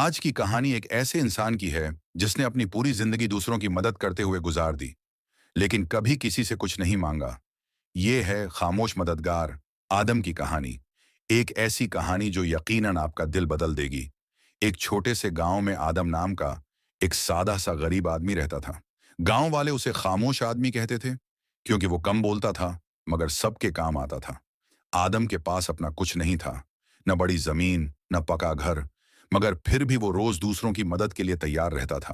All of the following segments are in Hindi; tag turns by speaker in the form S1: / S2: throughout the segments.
S1: आज की कहानी एक ऐसे इंसान की है जिसने अपनी पूरी जिंदगी दूसरों की मदद करते हुए गुजार दी, लेकिन कभी किसी से कुछ नहीं मांगा। ये है खामोश मददगार आदम की कहानी। एक ऐसी कहानी जो यकीनन आपका दिल बदल देगी। एक छोटे से गांव में आदम नाम का एक सादा सा गरीब आदमी रहता था। गांव वाले उसे खामोश आदमी कहते थे, क्योंकि वो कम बोलता था मगर सबके काम आता था। आदम के पास अपना कुछ नहीं था, न बड़ी जमीन न पका घर, मगर फिर भी वो रोज दूसरों की मदद के लिए तैयार रहता था।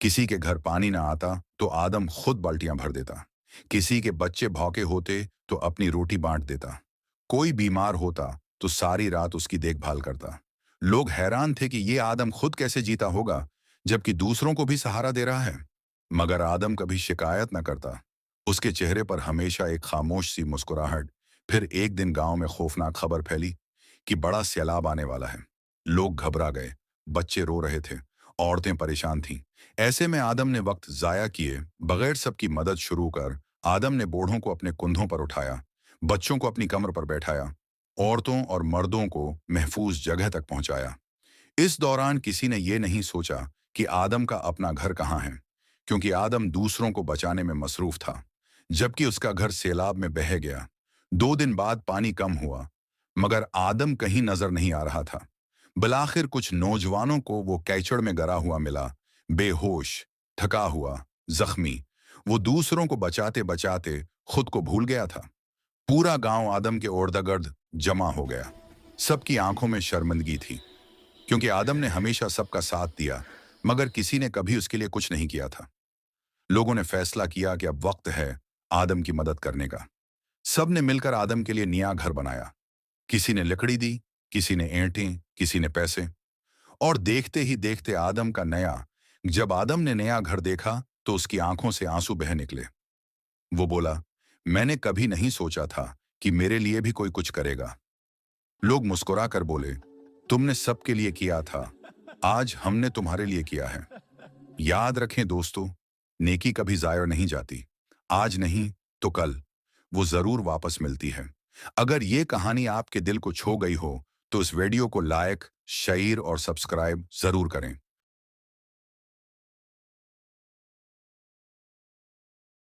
S1: किसी के घर पानी ना आता तो आदम खुद बाल्टियां भर देता। किसी के बच्चे भौके होते तो अपनी रोटी बांट देता। कोई बीमार होता तो सारी रात उसकी देखभाल करता। लोग हैरान थे कि ये आदम खुद कैसे जीता होगा, जबकि दूसरों को भी सहारा दे रहा है। मगर आदम कभी शिकायत न करता। उसके चेहरे पर हमेशा एक खामोश सी मुस्कुराहट। फिर एक दिन गांव में खौफनाक खबर फैली कि बड़ा सैलाब आने वाला है। लोग घबरा गए, बच्चे रो रहे थे, औरतें परेशान थीं। ऐसे में आदम ने वक्त जाया किए बगैर सबकी मदद शुरू कर आदम ने बूढ़ों को अपने कंधों पर उठाया, बच्चों को अपनी कमर पर बैठाया, औरतों और मर्दों को महफूज जगह तक पहुंचाया। इस दौरान किसी ने यह नहीं सोचा कि आदम का अपना घर कहाँ है, क्योंकि आदम दूसरों को बचाने में मसरूफ था, जबकि उसका घर सैलाब में बह गया। 2 दिन बाद पानी कम हुआ, मगर आदम कहीं नजर नहीं आ रहा था। बिलाखिर कुछ नौजवानों को वो कैचड़ में गिरा हुआ मिला, बेहोश, थका हुआ, जख्मी। वो दूसरों को बचाते बचाते खुद को भूल गया था। पूरा गांव आदम के इर्द-गिर्द जमा हो गया। सबकी आंखों में शर्मिंदगी थी, क्योंकि आदम ने हमेशा सबका साथ दिया, मगर किसी ने कभी उसके लिए कुछ नहीं किया था। लोगों ने फैसला किया कि अब वक्त है आदम की मदद करने का। सब ने मिलकर आदम के लिए नया घर बनाया। किसी ने लकड़ी दी, किसी ने ईंटें, किसी ने पैसे। और देखते ही देखते जब आदम ने नया घर देखा तो उसकी आंखों से आंसू बह निकले। वो बोला, मैंने कभी नहीं सोचा था कि मेरे लिए भी कोई कुछ करेगा। लोग मुस्कुरा कर बोले, तुमने सबके लिए किया था, आज हमने तुम्हारे लिए किया है। याद रखें दोस्तों, नेकी कभी जाया नहीं जाती। आज नहीं तो कल वो जरूर वापस मिलती है। अगर ये कहानी आपके दिल को छू गई हो तो इस वीडियो को लाइक, शेयर और सब्सक्राइब जरूर करें।